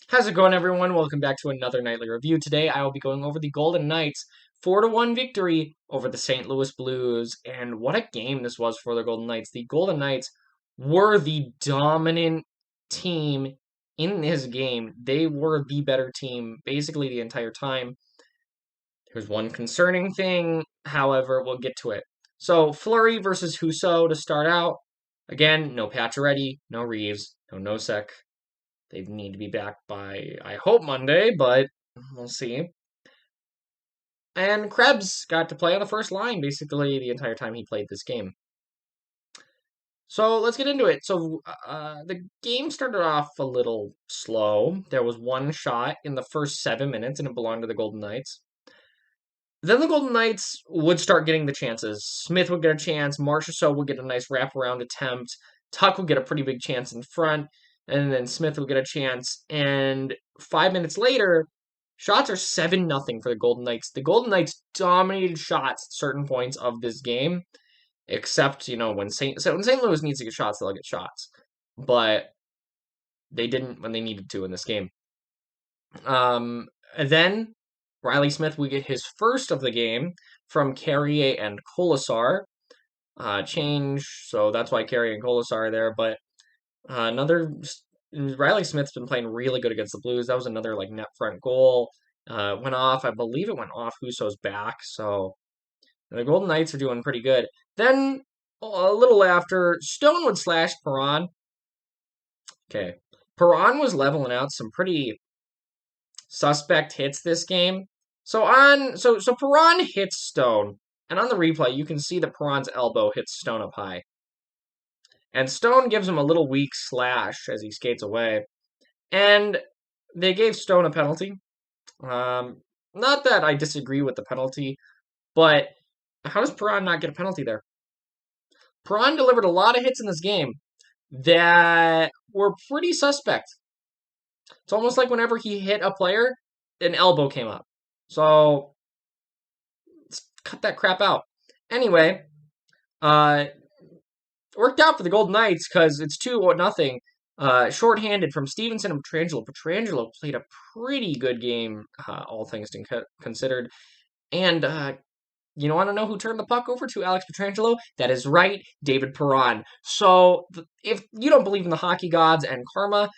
How's it going, everyone? Welcome back to another nightly review. Today, I will be going over the Golden Knights' 4-1 victory over the St. Louis Blues. And what a game this was for the Golden Knights. The Golden Knights were the dominant team in this game. They were the better team basically the entire time. There's one concerning thing, however, we'll get to it. So, Fleury versus Husso to start out. Again, no Pacioretty, no Reeves, no Nosek. They need to be back by, I hope, Monday, but we'll see. And Krebs got to play on the first line basically the entire time he played this game. So let's get into it. So the game started off a little slow. There was one shot in the first 7 minutes, and it belonged to the Golden Knights. Then the Golden Knights would start getting the chances. Smith would get a chance. Marchessault would get a nice wraparound attempt. Tuck would get a pretty big chance in front. And then Smith would get a chance. And 5 minutes later, shots are 7-0 for the Golden Knights. The Golden Knights dominated shots at certain points of this game. Except, when St. Louis needs to get shots, they'll get shots. But they didn't when they needed to in this game. And then Riley Smith would get his first of the game from Carrier and Kolesar. Change, so that's why Carrier and Kolesar are there. But Riley Smith's been playing really good against the Blues. That was another net front goal. Went off, I believe it went off Husso's back. So the Golden Knights are doing pretty good. Then a little after, Stone would slash Perron. Okay, Perron was leveling out some pretty suspect hits this game. So Perron hits Stone, and on the replay you can see that Perron's elbow hits Stone up high. And Stone gives him a little weak slash as he skates away. And they gave Stone a penalty. Not that I disagree with the penalty, but how does Perron not get a penalty there? Perron delivered a lot of hits in this game that were pretty suspect. It's almost like whenever he hit a player, an elbow came up. So let's cut that crap out. Anyway, worked out for the Golden Knights because it's 2-0. Shorthanded from Stevenson and Pietrangelo. Pietrangelo played a pretty good game, all things considered. And you want to know who turned the puck over to Alex Pietrangelo? That is right, David Perron. So if you don't believe in the hockey gods and karma,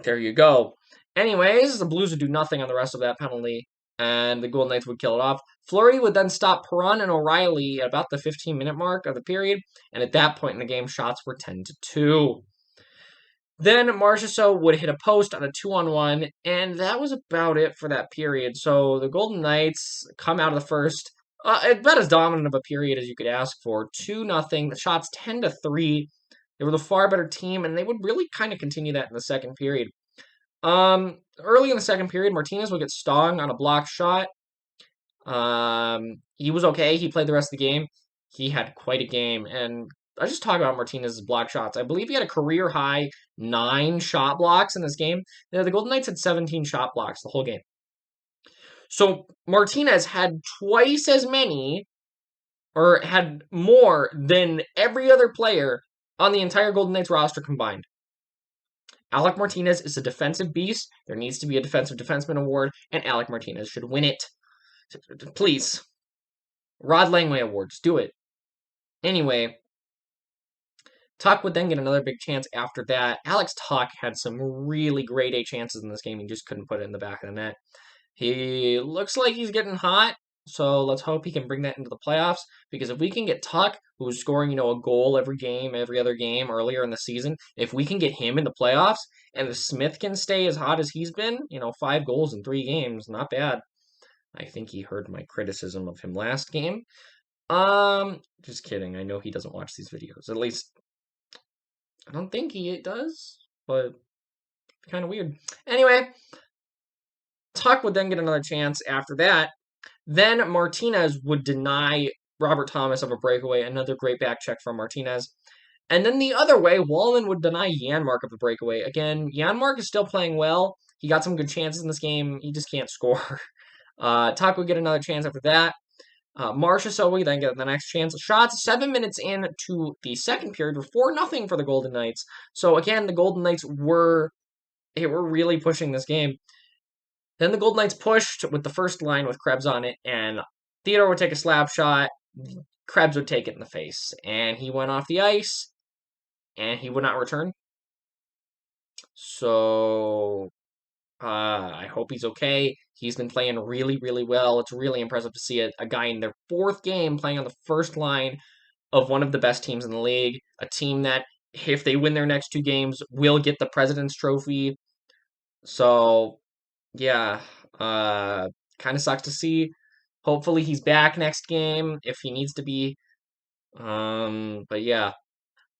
there you go. Anyways, the Blues would do nothing on the rest of that penalty, and the Golden Knights would kill it off. Fleury would then stop Perron and O'Reilly at about the 15-minute mark of the period, and at that point in the game, shots were 10-2. Then Marchessault would hit a post on a 2-on-1, and that was about it for that period. So the Golden Knights come out of the first, about as dominant of a period as you could ask for. 2-0, the shots 10-3. They were the far better team, and they would really kind of continue that in the second period. Early in the second period, Martinez would get stung on a blocked shot. He was okay. He played the rest of the game. He had quite a game, and I just talk about Martinez's block shots. I believe he had a career high 9 shot blocks in this game. The Golden Knights had 17 shot blocks the whole game. So Martinez had twice as many, or had more than every other player on the entire Golden Knights roster combined. Alec Martinez is a defensive beast. There needs to be a defensive defenseman award, and Alec Martinez should win it. Please. Rod Langway Awards. Do it. Anyway, Tuck would then get another big chance after that. Alex Tuck had some really grade A chances in this game. He just couldn't put it in the back of the net. He looks like he's getting hot, so let's hope he can bring that into the playoffs, because if we can get Tuck, who's scoring, a goal every game, every other game earlier in the season, if we can get him in the playoffs, and if Smith can stay as hot as he's been, 5 goals in 3 games, not bad. I think he heard my criticism of him last game. Just kidding. I know he doesn't watch these videos. At least, I don't think he does, but kind of weird. Anyway, Tuck would then get another chance after that. Then Martinez would deny Robert Thomas of a breakaway, another great back check from Martinez. And then the other way, Wallman would deny Janmark of a breakaway. Again, Janmark is still playing well. He got some good chances in this game. He just can't score. Tuck would get another chance after that. Marchessault would then get the next chance. Shots 7 minutes into the second period were 4-0 for the Golden Knights. So again, the Golden Knights were They were really pushing this game. Then the Golden Knights pushed with the first line with Krebs on it, and Theodore would take a slap shot. Krebs would take it in the face, and he went off the ice, and he would not return. So I hope he's okay. He's been playing really, really well. It's really impressive to see a guy in their fourth game playing on the first line of one of the best teams in the league, a team that, if they win their next two games, will get the President's Trophy. So, yeah, kind of sucks to see. Hopefully he's back next game if he needs to be. But yeah.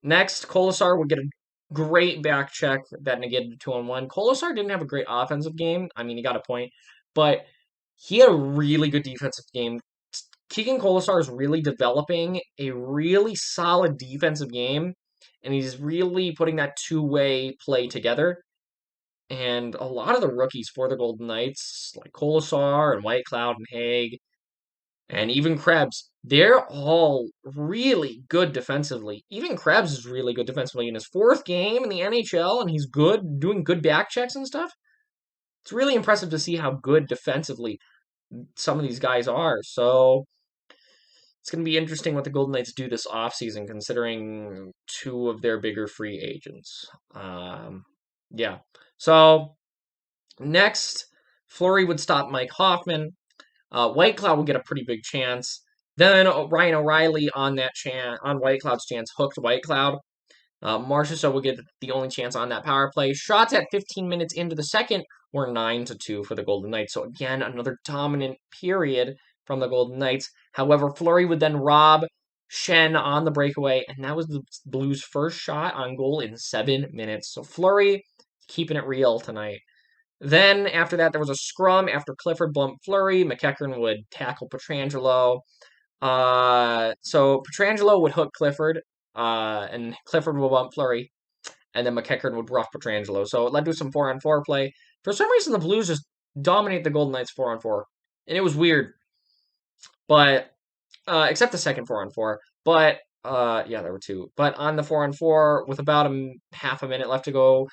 Next, Kolesar would get a great back check that negated a 2-on-1. Kolesar didn't have a great offensive game. I mean, he got a point, but he had a really good defensive game. Keegan Kolesar is really developing a really solid defensive game, and he's really putting that two-way play together. And a lot of the rookies for the Golden Knights, like Kolesar and Whitecloud and Haig, and even Krebs, they're all really good defensively. Even Krebs is really good defensively in his fourth game in the NHL, and he's good, doing good back checks and stuff. It's really impressive to see how good defensively some of these guys are. So it's going to be interesting what the Golden Knights do this offseason, considering two of their bigger free agents. Yeah. So next, Fleury would stop Mike Hoffman. Whitecloud will get a pretty big chance. Then Ryan O'Reilly on Whitecloud's chance hooked Whitecloud. Marchessault will get the only chance on that power play. Shots at 15 minutes into the second were 9-2 for the Golden Knights. So again, another dominant period from the Golden Knights. However, Fleury would then rob Schenn on the breakaway, and that was the Blues' first shot on goal in 7 minutes. So Fleury keeping it real tonight. Then, after that, there was a scrum after Clifford bumped Fleury. McEachern would tackle Pietrangelo. So Pietrangelo would hook Clifford, and Clifford would bump Fleury, and then McEachern would rough Pietrangelo. So it led to some 4-on-4 play. For some reason, the Blues just dominate the Golden Knights 4-on-4, and it was weird. But, except the second 4-on-4. But, yeah, there were two. But on the 4-on-4, with about half a minute left to go,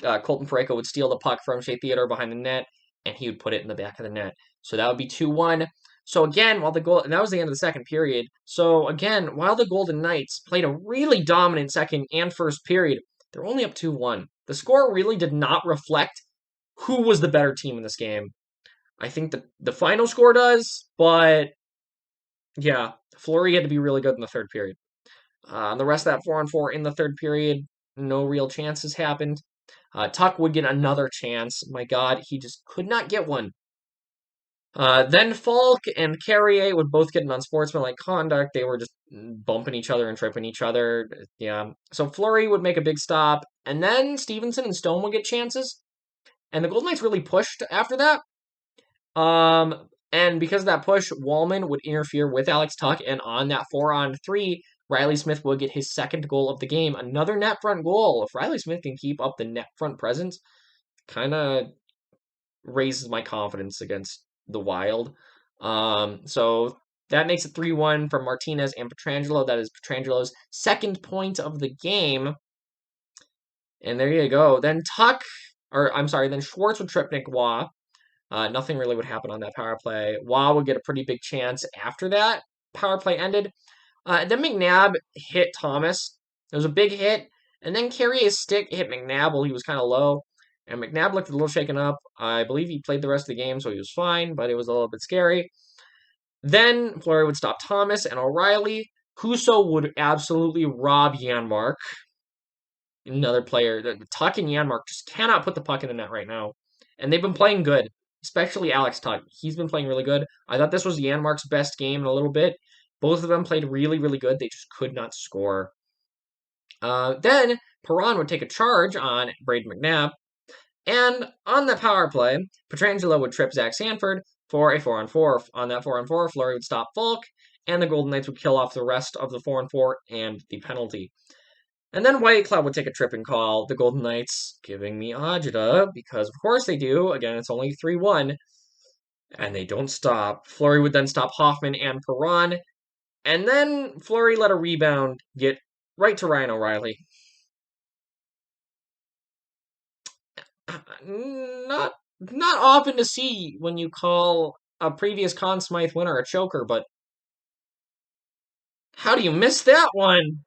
Colton Parayko would steal the puck from Shea Theodore behind the net, and he would put it in the back of the net. So that would be 2-1. So again, and that was the end of the second period. So again, while the Golden Knights played a really dominant second and first period, they're only up 2-1. The score really did not reflect who was the better team in this game. I think the final score does, but yeah, Fleury had to be really good in the third period. The rest of that 4-on-4 in the third period, no real chances happened. Tuch would get another chance. My God, he just could not get one. Then Falk and Carrier would both get an unsportsmanlike conduct. They were just bumping each other and tripping each other. Yeah. So Fleury would make a big stop. And then Stevenson and Stone would get chances. And the Golden Knights really pushed after that. And because of that push, Wallman would interfere with Alex Tuch. And on that 4-on-3, Riley Smith will get his second goal of the game. Another net front goal. If Riley Smith can keep up the net front presence, kind of raises my confidence against the Wild. So that makes it 3-1 for Martinez and Pietrangelo. That is Pietrangelo's second point of the game. And there you go. Then then Schwartz would trip Nick Waugh. Nothing really would happen on that power play. Waugh would get a pretty big chance after that power play ended. Then McNabb hit Thomas. It was a big hit. And then Carrier's stick hit McNabb while he was kind of low. And McNabb looked a little shaken up. I believe he played the rest of the game, so he was fine, but it was a little bit scary. Then Fleury would stop Thomas and O'Reilly. Husso would absolutely rob Janmark. Another player. Tuch and Janmark just cannot put the puck in the net right now. And they've been playing good, especially Alex Tuch. He's been playing really good. I thought this was Janmark's best game in a little bit. Both of them played really, really good. They just could not score. Then Perron would take a charge on Braden McNabb. And on the power play, Pietrangelo would trip Zach Sanford for a 4-on-4. On that 4-on-4, Fleury would stop Falk, and the Golden Knights would kill off the rest of the 4-on-4 and the penalty. And then Whitecloud would take a tripping call. The Golden Knights giving me agita, because of course they do. Again, it's only 3-1. And they don't stop. Fleury would then stop Hoffman and Perron. And then Fleury let a rebound get right to Ryan O'Reilly. Not not often to see when you call a previous Conn Smythe winner a choker, but how do you miss that one,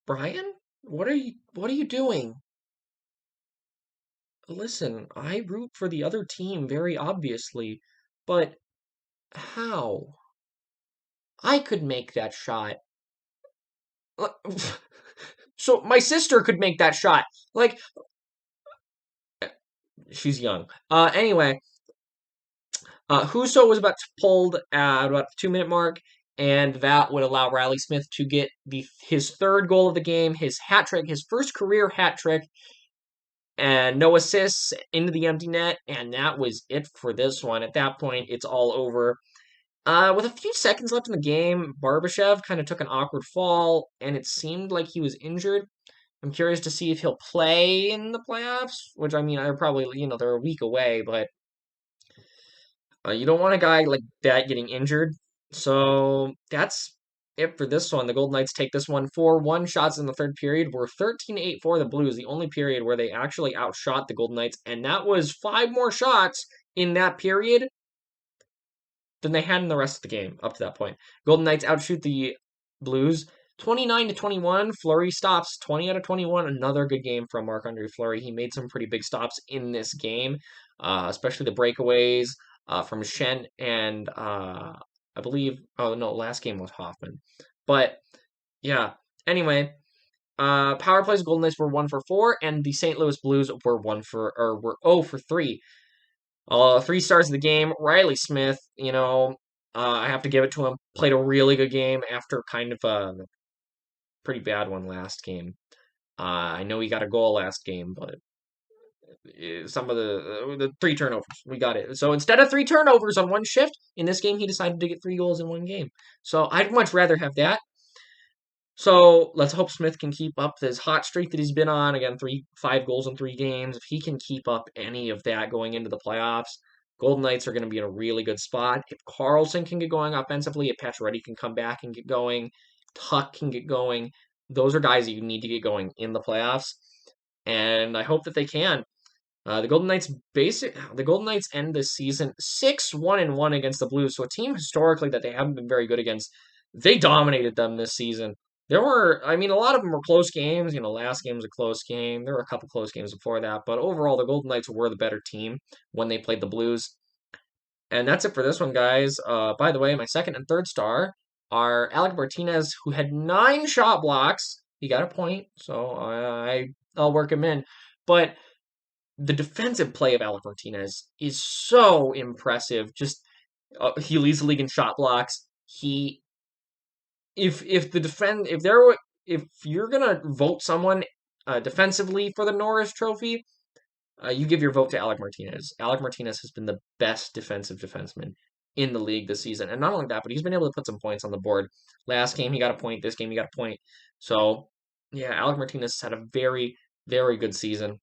Brian? What are you doing? Listen, I root for the other team very obviously, but how? I could make that shot. So my sister could make that shot. Like, she's young. Anyway, Huso was about to pulled at about the 2 minute mark, and that would allow Riley Smith to get his third goal of the game, his hat trick, his first career hat trick, and no assists into the empty net, and that was it for this one. At that point, it's all over. With a few seconds left in the game, Barbashev kind of took an awkward fall, and it seemed like he was injured. I'm curious to see if he'll play in the playoffs, which I mean, they're probably, they're a week away, but you don't want a guy like that getting injured. So that's it for this one. The Golden Knights take this one 4-1 shots in the third period. We're 13-8 for the Blues, the only period where they actually outshot the Golden Knights, and that was 5 more shots in that period than they had in the rest of the game up to that point. Golden Knights outshoot the Blues 29-21. Fleury stops 20 out of 21. Another good game from Marc-Andre Fleury. He made some pretty big stops in this game, especially the breakaways from Shen and I believe. Oh no, last game was Hoffman. But yeah. Anyway, power plays. Golden Knights were 1 for 4, and the St. Louis Blues were 0 for 3. 3 stars of the game. Riley Smith, I have to give it to him. Played a really good game after kind of a pretty bad one last game. I know he got a goal last game, but some of the 3 turnovers, we got it. So instead of 3 turnovers on one shift, in this game, he decided to get 3 goals in one game. So I'd much rather have that. So let's hope Smith can keep up this hot streak that he's been on. Again, 5 goals in 3 games. If he can keep up any of that going into the playoffs, Golden Knights are going to be in a really good spot. If Carlson can get going offensively, if Pacioretty can come back and get going, Tuck can get going, those are guys that you need to get going in the playoffs. And I hope that they can. The Golden Knights end this season 6-1-1 against the Blues. So a team historically that they haven't been very good against. They dominated them this season. A lot of them were close games. Last game was a close game. There were a couple close games before that, but overall, the Golden Knights were the better team when they played the Blues. And that's it for this one, guys. By the way, my second and third star are Alec Martinez, who had 9 shot blocks. He got a point, so I'll work him in. But the defensive play of Alec Martinez is so impressive. Just he leads the league in shot blocks. He if you're gonna vote someone defensively for the Norris Trophy, you give your vote to Alec Martinez. Alec Martinez has been the best defensive defenseman in the league this season, and not only that, but he's been able to put some points on the board. Last game he got a point. This game he got a point. So yeah, Alec Martinez has had a very, very good season,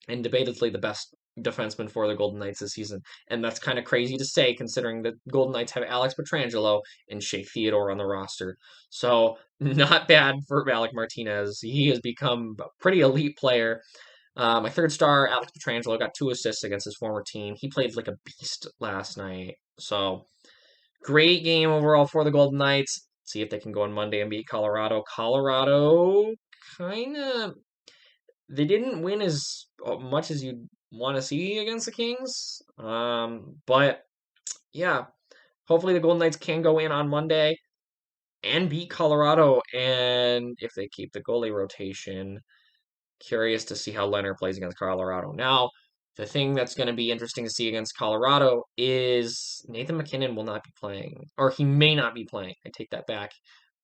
and debatedly the best defenseman for the Golden Knights this season. And that's kind of crazy to say considering the Golden Knights have Alex Pietrangelo and Shea Theodore on the roster. So not bad for Alec Martinez. He has become a pretty elite player. My third star, Alex Pietrangelo, got 2 assists against his former team. He played like a beast last night. So great game overall for the Golden Knights. See if they can go on Monday and beat Colorado. Colorado kind of they didn't win as much as you'd want to see against the Kings. But yeah, hopefully the Golden Knights can go in on Monday and beat Colorado. And if they keep the goalie rotation, curious to see how Leonard plays against Colorado. Now, the thing that's going to be interesting to see against Colorado is Nathan MacKinnon will not be playing, or he may not be playing. I take that back.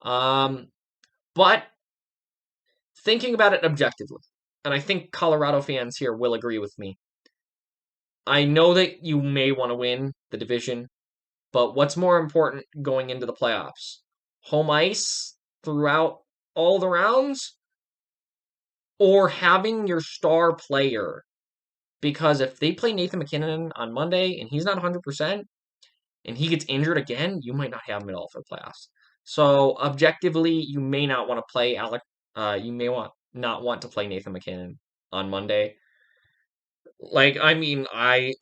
But thinking about it objectively, and I think Colorado fans here will agree with me. I know that you may want to win the division, but what's more important going into the playoffs? Home ice throughout all the rounds, or having your star player? Because if they play Nathan MacKinnon on Monday and he's not 100% and he gets injured again, you might not have him at all for the playoffs. So objectively, you may not want to play Alec. You may want not want to play Nathan MacKinnon on Monday. Like, I mean,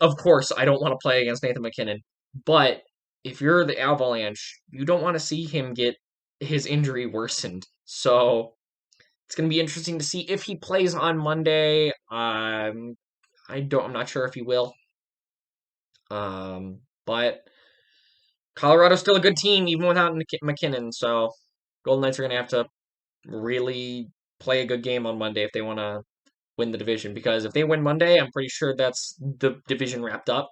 of course, I don't want to play against Nathan MacKinnon, but if you're the Avalanche, you don't want to see him get his injury worsened. So it's going to be interesting to see if he plays on Monday. I'm not sure if he will. But Colorado's still a good team even without MacKinnon. So Golden Knights are going to have to really play a good game on Monday if they want to win the division, because if they win Monday, I'm pretty sure that's the division wrapped up.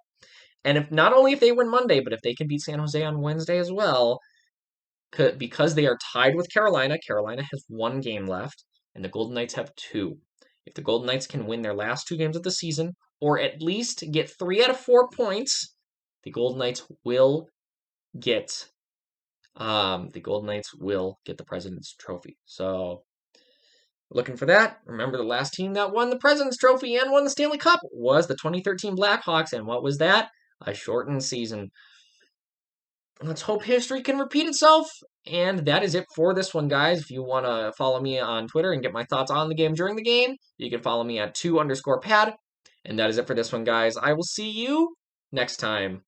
And if not only if they win Monday, but if they can beat San Jose on Wednesday as well, because they are tied with Carolina. Carolina has 1 game left, and the Golden Knights have 2. If the Golden Knights can win their last 2 games of the season, or at least get 3 out of 4 points, the Golden Knights will get the President's Trophy. So looking for that. Remember, the last team that won the President's Trophy and won the Stanley Cup was the 2013 Blackhawks. And what was that? A shortened season. Let's hope history can repeat itself. And that is it for this one, guys. If you want to follow me on Twitter and get my thoughts on the game during the game, you can follow me at 2_pad. And that is it for this one, guys. I will see you next time.